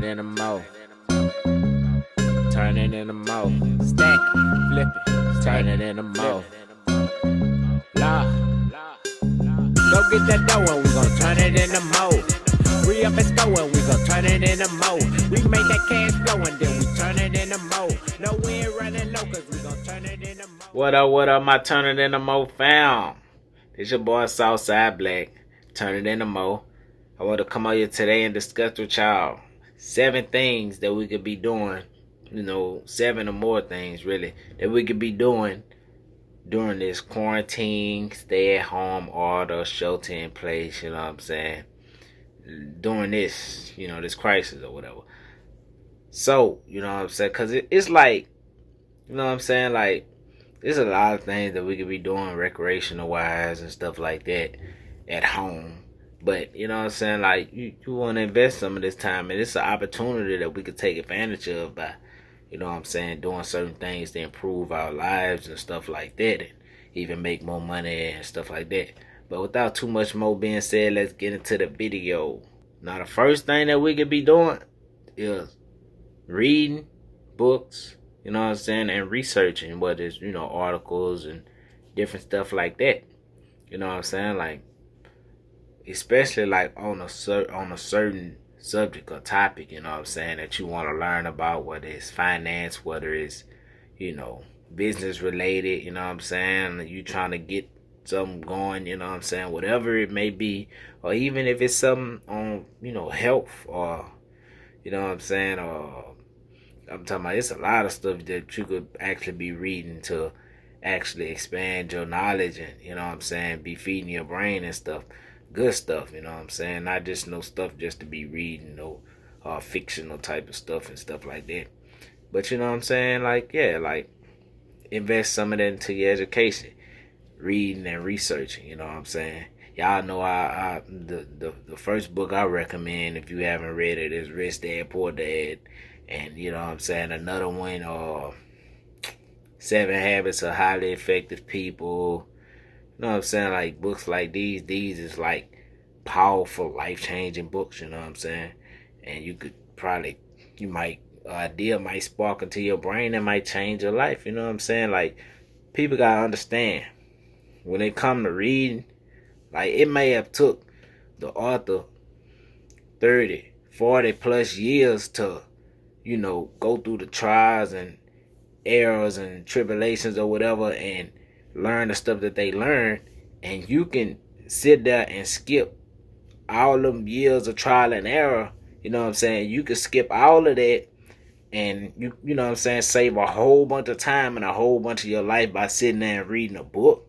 into mo. Turn it into mo. Stack it, flip it, turn it into mo. La. Go get that dough and we gon' turn it into mo. Free up and go and we gon' turn it into mo. We make that cash flow and then we turn it into mo. No, we ain't running low cause we gon' turn it into mo. What up, my turn it into mo fam? It's your boy Southside Black. Turn it into mo. I want to come out here today and discuss with y'all 7 things that we could be doing. 7 or more things really that we could be doing during this quarantine, stay at home order, shelter in place, you know what I'm saying? During this, this crisis or whatever. So, you know what I'm saying? Because it's like, you know what I'm saying? Like, there's a lot of things that we could be doing recreational wise and stuff like that at home. But, you know what I'm saying? Like, you want to invest some of this time, and it's an opportunity that we could take advantage of by, you know what I'm saying, doing certain things to improve our lives and stuff like that, and even make more money and stuff like that. But without too much more being said, let's get into the video. Now, the first thing that we could be doing is reading books, you know what I'm saying, and researching, whether it's, articles and different stuff like that. You know what I'm saying? Like, especially like on a certain subject or topic, you know what I'm saying, that you want to learn about, whether it's finance, whether it's, business related, you know what I'm saying, you trying to get something going, you know what I'm saying, whatever it may be, or even if it's something on, health, or, you know what I'm saying, or I'm talking about, it's a lot of stuff that you could actually be reading to actually expand your knowledge and, you know what I'm saying, be feeding your brain and stuff. Good stuff, you know what I'm saying? Not just no stuff just to be reading, no fictional type of stuff and stuff like that. But you know what I'm saying? Like, yeah, like invest some of that into your education, reading and researching, you know what I'm saying? Y'all know the first book I recommend, if you haven't read it, is Rich Dad Poor Dad. And you know what I'm saying? Another one, 7 Habits of Highly Effective People. You know what I'm saying? Like, books like these is like powerful, life-changing books, you know what I'm saying? And idea might spark into your brain that might change your life, you know what I'm saying? Like, people gotta understand, when they come to reading, like, it may have took the author 30, 40 plus years to, go through the trials and errors and tribulations or whatever and learn the stuff that they learned, and you can sit there and skip all them years of trial and error, you know what I'm saying? You can skip all of that, and you know what I'm saying, save a whole bunch of time and a whole bunch of your life by sitting there and reading a book.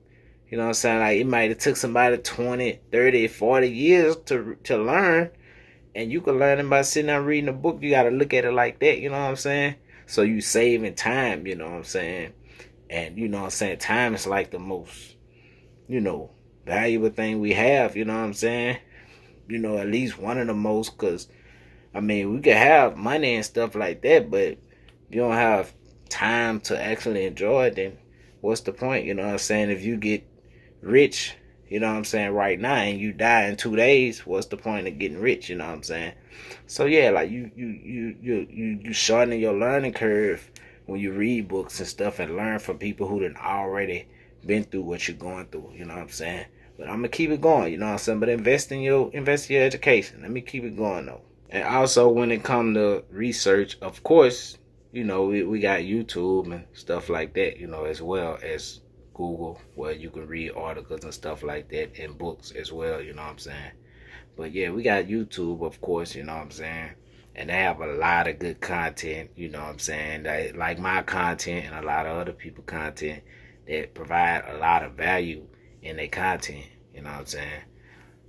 You know what I'm saying? Like, it might have took somebody 20, 30, 40 years to learn, and you can learn it by sitting there reading a book. You got to look at it like that, you know what I'm saying? So you saving time, you know what I'm saying? And, you know what I'm saying, time is like the most, valuable thing we have, you know what I'm saying? At least one of the most, because, I mean, we could have money and stuff like that, but if you don't have time to actually enjoy it, then what's the point, you know what I'm saying? If you get rich, you know what I'm saying, right now, and you die in 2 days, what's the point of getting rich, you know what I'm saying? So, yeah, like, you shorten your learning curve when you read books and stuff and learn from people who done already been through what you're going through, you know what I'm saying? But I'm gonna keep it going, you know what I'm saying? But invest in your education. Let me keep it going though. And also, when it comes to research, of course, we got YouTube and stuff like that, as well as Google, where you can read articles and stuff like that, and books as well, you know what I'm saying? But yeah, we got YouTube, of course, you know what I'm saying? And they have a lot of good content, you know what I'm saying? That, like my content and a lot of other people content, that provide a lot of value in their content, you know what I'm saying?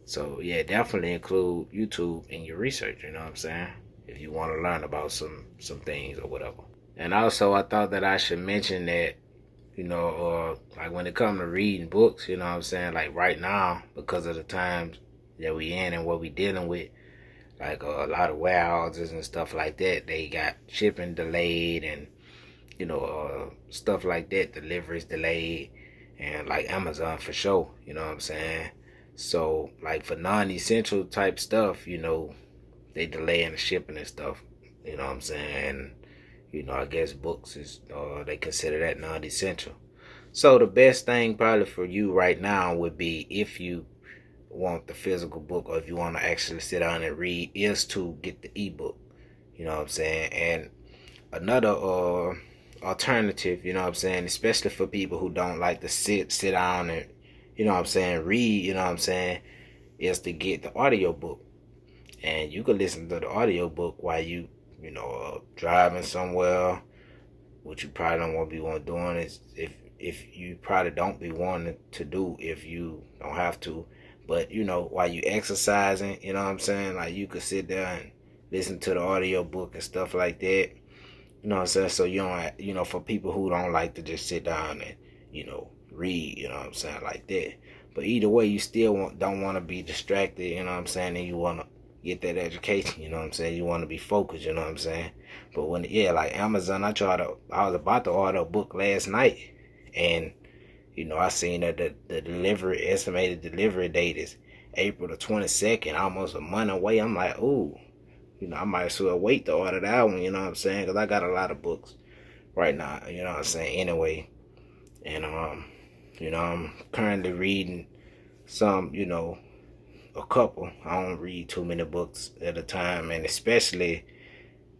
So yeah, definitely include YouTube in your research, you know what I'm saying? If you want to learn about some things or whatever. And also, I thought that I should mention that, like when it comes to reading books, you know what I'm saying? Like right now, because of the times that we in and what we dealing with, like a lot of warehouses and stuff like that, they got shipping delayed, and stuff like that, deliveries delayed, and like Amazon for sure, you know what I'm saying? So like for non-essential type stuff, they delaying the shipping and stuff. You know what I'm saying? And, I guess books is, they consider that non-essential. So the best thing probably for you right now would be, if you want the physical book, or if you want to actually sit down and read, is to get the ebook. You know what I'm saying? And another alternative, you know what I'm saying, especially for people who don't like to sit down and, read, you know what I'm saying, is to get the audio book. And you can listen to the audio book while you, driving somewhere. What you probably don't want to be doing is, if you probably don't be wanting to do, if you don't have to, but while you exercising, you know what I'm saying, like you could sit there and listen to the audio book and stuff like that. You know what I'm saying? So you don't, for people who don't like to just sit down and, read, you know what I'm saying, like that. But either way, you still don't want to be distracted, you know what I'm saying, and you want to get that education, you know what I'm saying. You want to be focused, you know what I'm saying. But like Amazon, I was about to order a book last night, and, I seen that the estimated delivery date is April the 22nd, almost a month away. I'm like, ooh. I might as well wait to order that one, you know what I'm saying? Because I got a lot of books right now, you know what I'm saying? Anyway, and, I'm currently reading some, a couple. I don't read too many books at a time, and especially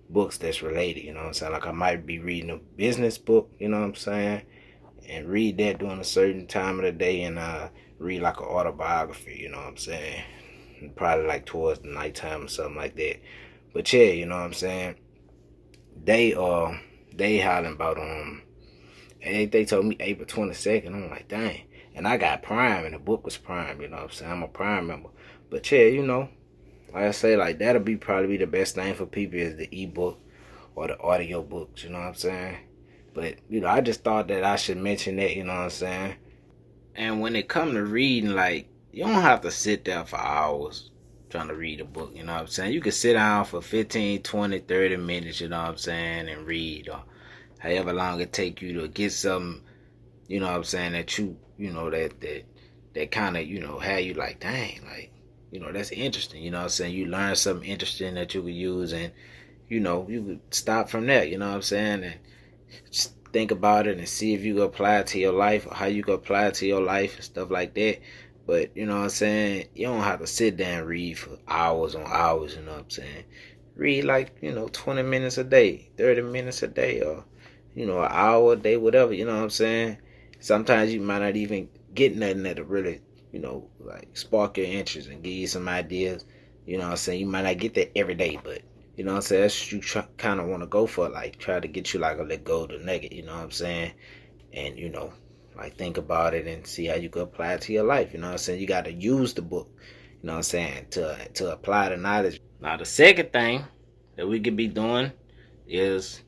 books that's related, you know what I'm saying? Like I might be reading a business book, you know what I'm saying? And read that during a certain time of the day, and read like an autobiography, you know what I'm saying? Probably like towards the nighttime or something like that. But yeah, you know what I'm saying? They hollering about they told me April 22nd. I'm like, dang. And I got Prime, and the book was Prime, you know what I'm saying? I'm a Prime member. But yeah, like I say, like that'll probably be the best thing for people, is the ebook or the audio books, you know what I'm saying? But, I just thought that I should mention that, you know what I'm saying? And when it come to reading, like, you don't have to sit there for hours trying to read a book, you know what I'm saying? You can sit down for 15, 20, 30 minutes, you know what I'm saying, and read, or however long it take you to get something, you know what I'm saying, that that kind of, have you like, dang, like, that's interesting, you know what I'm saying? You learn something interesting that you could use, and, you could stop from there, you know what I'm saying? And just think about it and see if you can apply it to your life, or how you can apply it to your life and stuff like that. But you know what I'm saying, you don't have to sit there and read for hours on hours, you know what I'm saying. Read like, 20 minutes a day, 30 minutes a day, or an hour a day, whatever, you know what I'm saying. Sometimes you might not even get nothing that'll really, like spark your interest and give you some ideas. You know what I'm saying. You might not get that every day, but you know what I'm saying, that's what you kind of want to go for, like try to get you like a little golden nugget, you know what I'm saying. And like think about it and see how you can apply it to your life, you know what I'm saying. You got to use the book, you know what I'm saying, to apply the knowledge. Now the second thing that we could be doing is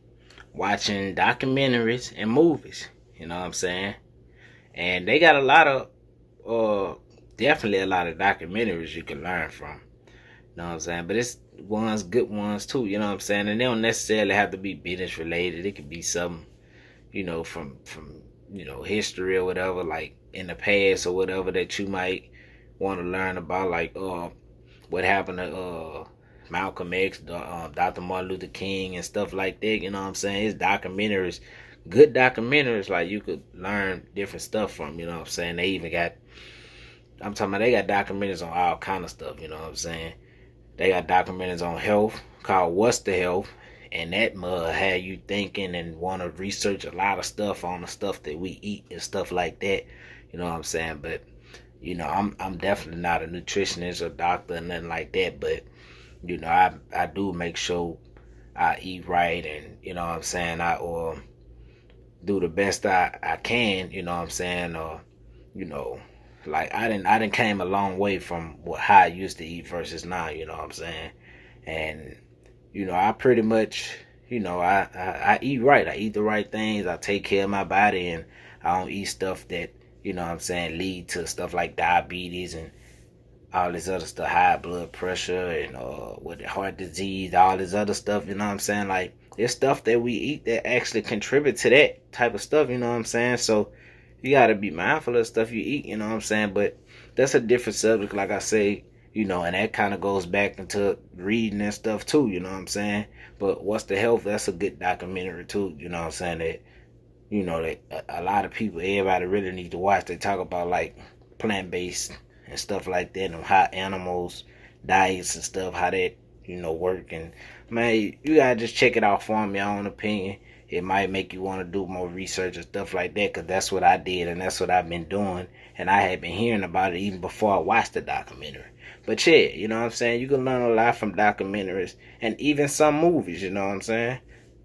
watching documentaries and movies, you know what I'm saying. And they got a lot of definitely a lot of documentaries you can learn from, you know what I'm saying. But it's good ones too, you know what I'm saying. And they don't necessarily have to be business related. It could be something, from history or whatever, like in the past or whatever, that you might want to learn about, like what happened to Malcolm X, Dr. Martin Luther King, and stuff like that. You know what I'm saying? His documentaries, good documentaries, like you could learn different stuff from. You know what I'm saying? They even got, I'm talking about, they got documentaries on all kind of stuff. You know what I'm saying? They got documentaries on health called "What's the Health," and that mud had you thinking and want to research a lot of stuff on the stuff that we eat and stuff like that. You know what I'm saying? But I'm definitely not a nutritionist or doctor or nothing like that. But I do make sure I eat right, and what I'm saying, I do the best I can. You know what I'm saying? Or you know, like I didn't came a long way from how I used to eat versus now. You know what I'm saying? And I pretty much, I eat right. I eat the right things. I take care of my body, and I don't eat stuff that, what I'm saying, lead to stuff like diabetes and all this other stuff, high blood pressure and with the heart disease, all this other stuff, you know what I'm saying? Like, there's stuff that we eat that actually contribute to that type of stuff, you know what I'm saying? So you gotta be mindful of the stuff you eat, you know what I'm saying? But that's a different subject, like I say, and that kind of goes back into reading and stuff too, you know what I'm saying? But What's the Health, that's a good documentary too, you know what I'm saying? That a lot of people, everybody really need to watch. They talk about like plant-based and stuff like that, and how animals, diets and stuff, how that, work. And man, you gotta just check it out for me, your own opinion. It might make you want to do more research and stuff like that, because that's what I did and that's what I've been doing. And I had been hearing about it even before I watched the documentary. But yeah, you know what I'm saying? You can learn a lot from documentaries and even some movies, you know what I'm saying?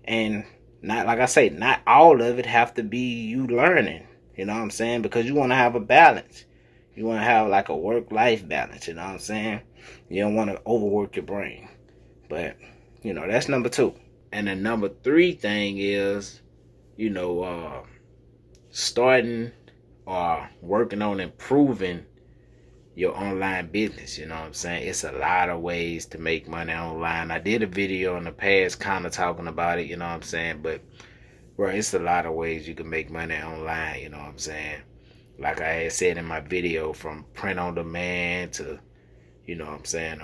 And not, like I say, not all of it have to be you learning, you know what I'm saying? Because you want to have a balance. You want to have like a work-life balance, you know what I'm saying? You don't want to overwork your brain. But, that's number two. And the number three thing is, you know, starting or working on improving your online business. You know what I'm saying? It's a lot of ways to make money online. I did a video in the past kind of talking about it, you know what I'm saying? But, bro, it's a lot of ways you can make money online, you know what I'm saying? Like I had said in my video, from print on demand to, you know what I'm saying,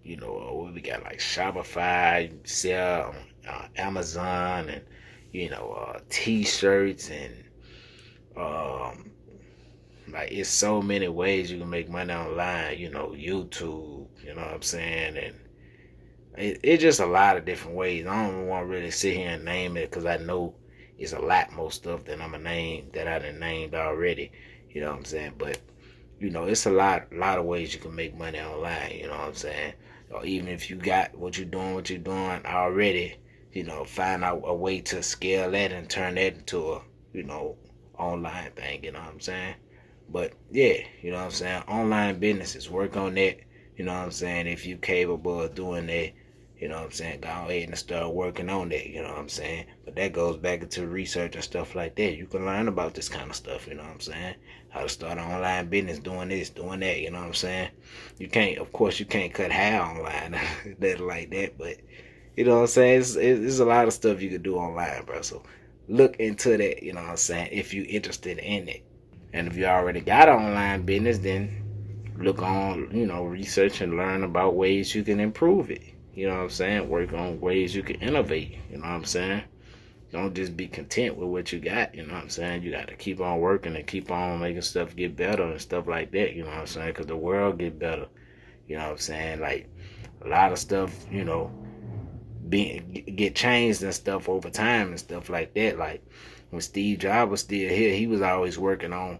what we got, like Shopify, sell on Amazon, and, t-shirts, and, like, it's so many ways you can make money online, YouTube, you know what I'm saying, and it's just a lot of different ways. I don't want to really sit here and name it, because I know it's a lot more stuff that I'm going to name that I done named already, you know what I'm saying, but, it's a lot of ways you can make money online, you know what I'm saying, or even if you got what you're doing already, find out a way to scale that and turn that into a, online thing, you know what I'm saying. But yeah, you know what I'm saying, online businesses, work on that, you know what I'm saying. If you capable of doing that, you know what I'm saying, go ahead and start working on that, you know what I'm saying. But that goes back into research and stuff like that. You can learn about this kind of stuff, you know what I'm saying. How to start an online business, doing this, doing that, you know what I'm saying. Of course, you can't cut hair online, that like that, but you know what I'm saying. It's a lot of stuff you can do online, bro. So look into that, you know what I'm saying, if you're interested in it. And if you already got an online business, then look on, research and learn about ways you can improve it. You know what I'm saying? Work on ways you can innovate. You know what I'm saying? Don't just be content with what you got. You know what I'm saying? You got to keep on working and keep on making stuff get better and stuff like that. You know what I'm saying? Because the world get better. You know what I'm saying? Like, a lot of stuff, get changed and stuff over time and stuff like that. Like, when Steve Jobs was still here, he was always working on,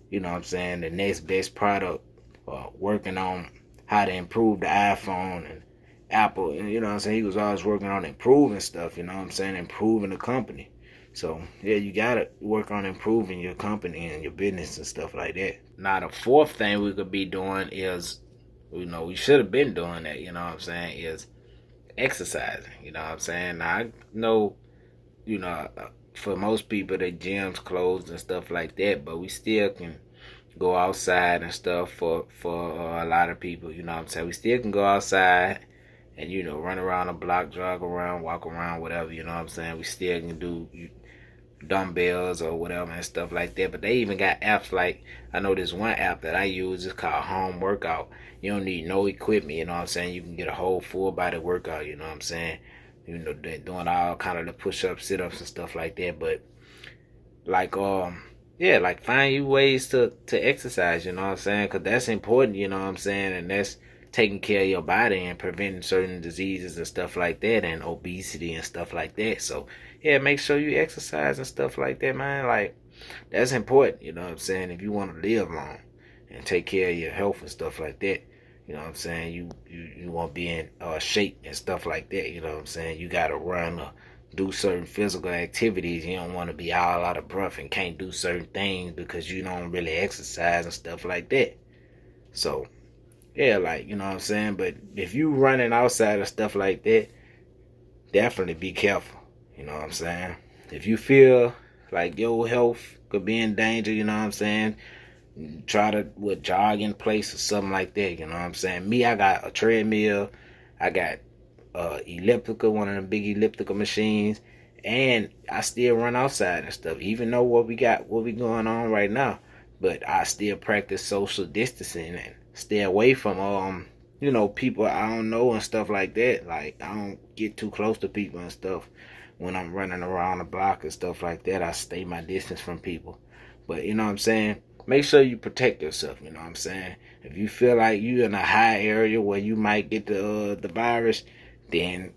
you know what I'm saying, the next best product, or working on how to improve the iPhone and Apple. And, you know what I'm saying, he was always working on improving stuff, you know what I'm saying, improving the company. So, yeah, you got to work on improving your company and your business and stuff like that. Now, the fourth thing we could be doing is, we should have been doing that, you know what I'm saying, is exercising, you know what I'm saying. Now, I know, for most people, the gyms closed and stuff like that, but we still can go outside and stuff for a lot of people, you know what I'm saying. We still can go outside and, run around the block, jog around, walk around, whatever, you know what I'm saying. We still can do dumbbells or whatever and stuff like that. But they even got apps like, I know this one app that I use is called Home Workout. You don't need no equipment, you know what I'm saying. You can get a whole full body workout, you know what I'm saying. They're doing all kind of the push-ups, sit-ups and stuff like that. But like, yeah, like, find you ways to exercise, you know what I'm saying, because that's important, you know what I'm saying, and that's taking care of your body and preventing certain diseases and stuff like that, and obesity and stuff like that. So yeah, make sure you exercise and stuff like that, man. Like, that's important, you know what I'm saying, if you want to live long and take care of your health and stuff like that. You know what I'm saying? You want to be in shape and stuff like that. You know what I'm saying? You got to run or do certain physical activities. You don't want to be all out of breath and can't do certain things because you don't really exercise and stuff like that. So, yeah, like, you know what I'm saying? But if you running outside of stuff like that, definitely be careful. You know what I'm saying? If you feel like your health could be in danger, you know what I'm saying, try to jog in place or something like that, you know what I'm saying. Me, I got a treadmill, I got elliptical, one of the big elliptical machines, and I still run outside and stuff, even though what we going on right now. But I still practice social distancing and stay away from people I don't know and stuff like that. Like, I don't get too close to people and stuff. When I'm running around the block and stuff like that, I stay my distance from people. But you know what I'm saying? Make sure you protect yourself, you know what I'm saying? If you feel like you're in a high area where you might get the virus, then,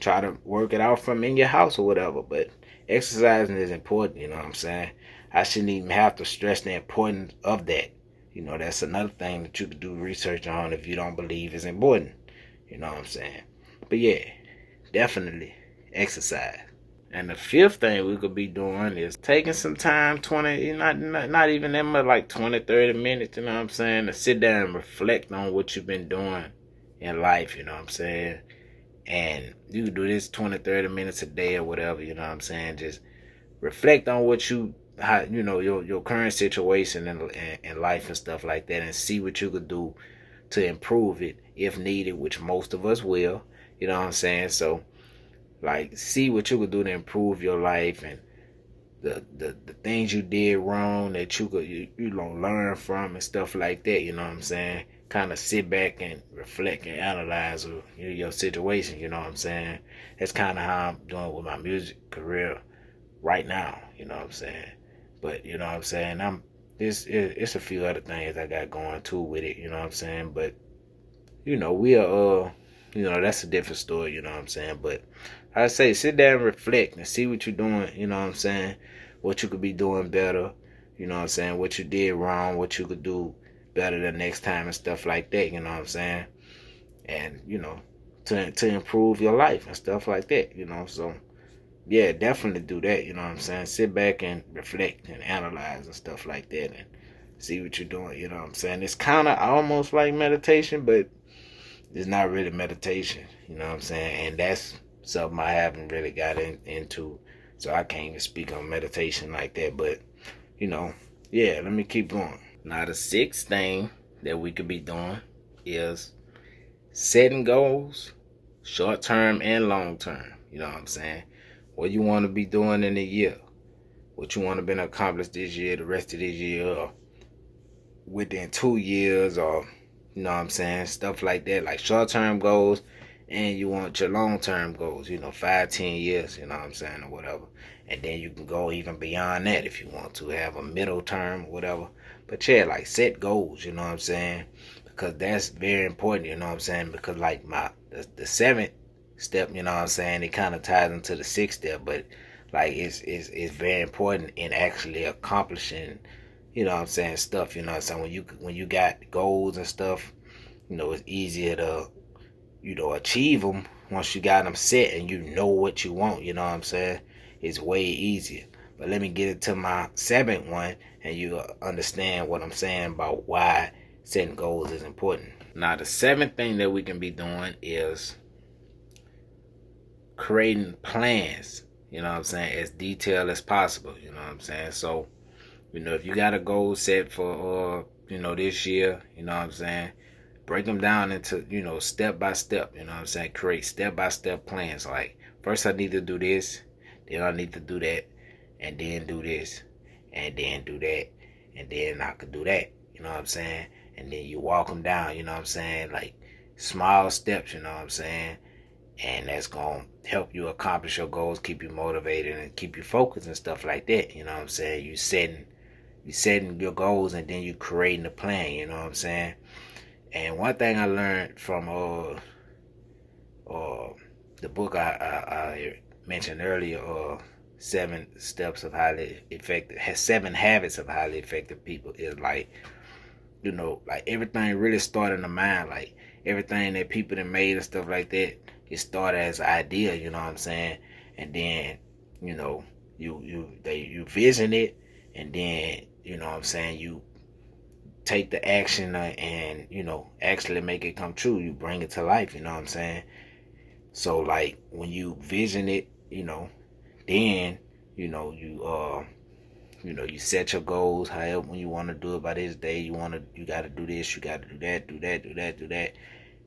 try to work it out from in your house or whatever. But exercising is important, you know what I'm saying? I shouldn't even have to stress the importance of that. That's another thing that you could do research on if you don't believe is important. You know what I'm saying? But yeah, definitely exercise. And the fifth thing we could be doing is taking some time, 20, not even that much, like 20, 30 minutes, you know what I'm saying, to sit down and reflect on what you've been doing in life, you know what I'm saying? And you can do this 20, 30 minutes a day or whatever, you know what I'm saying? Just reflect on your current situation in life and stuff like that, and see what you could do to improve it if needed, which most of us will, you know what I'm saying? So, like, see what you could do to improve your life, and the things you did wrong that you could learn from and stuff like that, you know what I'm saying? Kind of sit back and reflect and analyze your situation, you know what I'm saying? That's kind of how I'm doing with my music career right now, you know what I'm saying? But you know what I'm saying, it's a few other things I got going too with it, you know what I'm saying? But we are that's a different story, you know what I'm saying? But I say sit down and reflect and see what you're doing, you know what I'm saying? What you could be doing better, you know what I'm saying? What you did wrong, what you could do better the next time and stuff like that, you know what I'm saying? And, to improve your life and stuff like that, so yeah, definitely do that, you know what I'm saying? Sit back and reflect and analyze and stuff like that and see what you're doing, you know what I'm saying? It's kind of almost like meditation, but it's not really meditation, you know what I'm saying? And that's something I haven't really got into, so I can't even speak on meditation like that. But, yeah, let me keep going. Now, the sixth thing that we could be doing is setting goals, short term and long term, you know what I'm saying? What you want to be doing in a year, what you want to be accomplished this year, the rest of this year, or within 2 years, or you know what I'm saying, stuff like that, like short-term goals, and you want your long-term goals, 5, 10 years, you know what I'm saying, or whatever. And then you can go even beyond that if you want to have a middle term or whatever. But yeah, like, set goals, you know what I'm saying, because that's very important, you know what I'm saying, because like the seventh step, you know what I'm saying, it kind of ties into the sixth step, but like it's very important in actually accomplishing, you know what I'm saying, stuff, you know what I'm saying, when you got goals and stuff, it's easier to, achieve them once you got them set and you know what you want, you know what I'm saying, it's way easier. But let me get into my seventh one, and you understand what I'm saying about why setting goals is important. Now, the seventh thing that we can be doing is creating plans, you know what I'm saying, as detailed as possible, you know what I'm saying. So, if you got a goal set for, this year, you know what I'm saying, break them down into, step by step, you know what I'm saying, create step by step plans. Like, first I need to do this, then I need to do that, and then do this, and then do that, and then I could do that, you know what I'm saying, and then you walk them down, you know what I'm saying, like small steps, you know what I'm saying, and that's going to help you accomplish your goals, keep you motivated, and keep you focused and stuff like that, you know what I'm saying. You setting your goals, and then you creating a plan, you know what I'm saying. And one thing I learned from the book I mentioned earlier, 7 Steps of Highly Effective, has 7 Habits of Highly Effective People, is like, like everything really started in the mind. Like everything that people that made and stuff like that, it started as an idea, you know what I'm saying, and then you vision it, and then you know what I'm saying, you take the action and actually make it come true. You bring it to life, you know what I'm saying. So like when you vision it, then you set your goals, however when you want to do it by this day, you got to do this, you got to do that,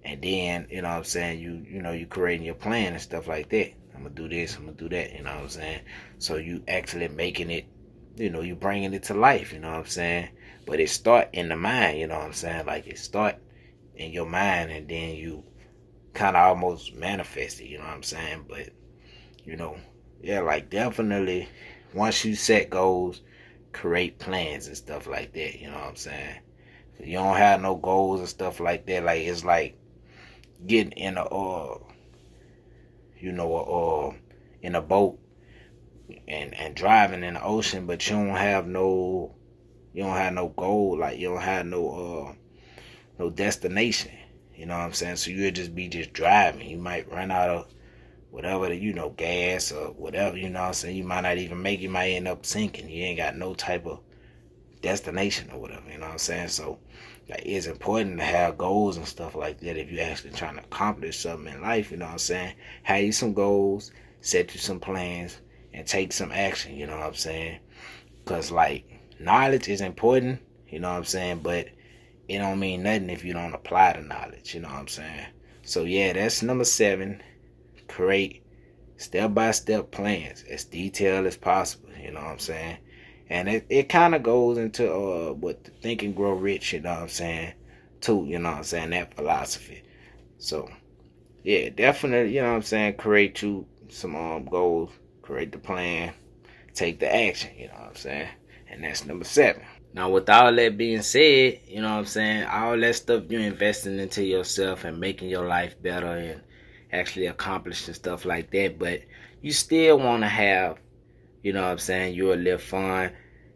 and then you know what I'm saying, you creating your plan and stuff like that. I'm gonna do this, I'm gonna do that, you know what I'm saying. So you actually making it you bringing it to life, you know what I'm saying? But it start in the mind, you know what I'm saying? Like it start in your mind and then you kind of almost manifest it, you know what I'm saying? But, yeah, like definitely once you set goals, create plans and stuff like that, you know what I'm saying? If you don't have no goals and stuff like that, like it's like getting in in a boat and driving in the ocean, but you don't have no goal, like you don't have no destination. You know what I'm saying? So you'll just be driving. You might run out of whatever gas or whatever, you know what I'm saying? You might not even make it, you might end up sinking. You ain't got no type of destination or whatever, you know what I'm saying? So like it's important to have goals and stuff like that if you're actually trying to accomplish something in life, you know what I'm saying? Have you some goals, set you some plans, and take some action, you know what I'm saying? Because like knowledge is important, you know what I'm saying, but it don't mean nothing if you don't apply the knowledge, you know what I'm saying? So yeah, that's number 7. Create step-by-step plans as detailed as possible, you know what I'm saying? And it kind of goes into what the Think and Grow Rich, you know what I'm saying, too, you know what I'm saying, that philosophy. So yeah, definitely, you know what I'm saying, create you some goals, create the plan, take the action, you know what I'm saying? And that's number 7. Now, with all that being said, you know what I'm saying, all that stuff you're investing into yourself and making your life better and actually accomplishing stuff like that, but you still want to have, you know what I'm saying, you'll live fun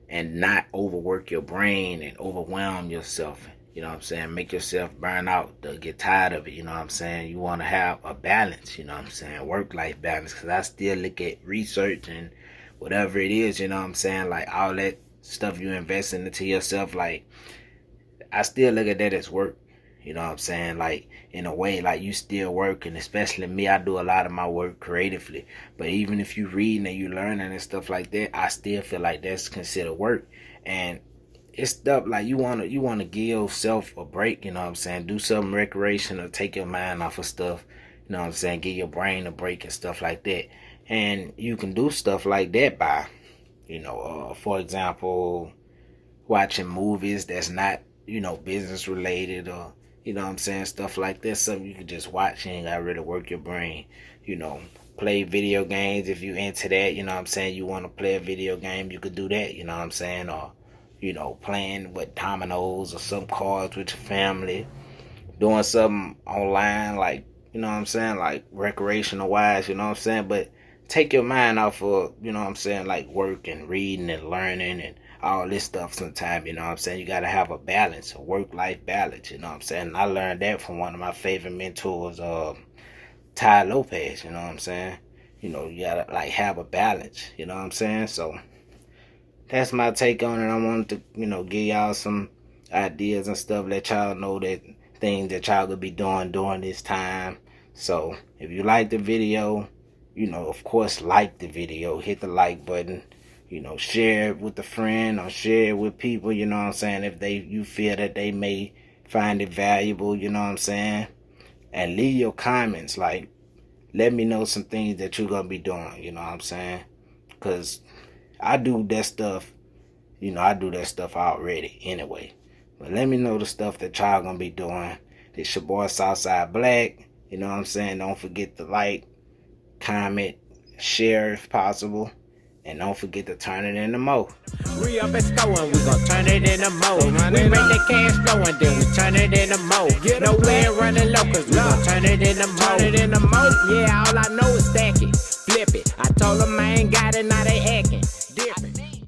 and not overwork your brain and overwhelm yourself, you know what I'm saying, make yourself burn out, to get tired of it, you know what I'm saying. You want to have a balance, you know what I'm saying, work-life balance, because I still look at research and whatever it is, you know what I'm saying, like all that stuff you investing into yourself, like I still look at that as work, you know what I'm saying, like in a way, like you still working. Especially me, I do a lot of my work creatively, but even if you reading and you learning and stuff like that, I still feel like that's considered work. And it's stuff like you want to give yourself a break, you know what I'm saying, do something recreational, take your mind off of stuff, you know what I'm saying, give your brain a break and stuff like that. And you can do stuff like that by, for example, watching movies that's not, business related, or, you know what I'm saying, stuff like that. Something you can just watch. You ain't gotta really work your brain. Play video games if you into that, you know what I'm saying. You want to play a video game, you could do that, you know what I'm saying. Or, playing with dominoes or some cards with your family. Doing something online, like, you know what I'm saying, like recreational wise, you know what I'm saying. But take your mind off of, you know what I'm saying, like work and reading and learning and all this stuff sometime, you know what I'm saying. You got to have a balance, a work-life balance, you know what I'm saying. And I learned that from one of my favorite mentors, Tai Lopez, you know what I'm saying. You got to like have a balance, you know what I'm saying. So that's my take on it. I wanted to, give y'all some ideas and stuff, let y'all know that things that y'all could be doing during this time. So if you like the video, of course, like the video, hit the like button, share it with a friend or share it with people, you know what I'm saying, if you feel that they may find it valuable, you know what I'm saying. And leave your comments, like, let me know some things that you're going to be doing, you know what I'm saying, because I do that stuff, already anyway. But let me know the stuff that y'all going to be doing. This your boy Southside Black, you know what I'm saying. Don't forget to like, comment, share if possible, and don't forget to turn it into mo. We up and going, we gon' turn it into mo. We make the cash flowing, then we turn it into mo. No way running low, cause we gon' turn it into mo. Yeah, all I know is stack it, flip it. I told them I ain't got it, now they acting.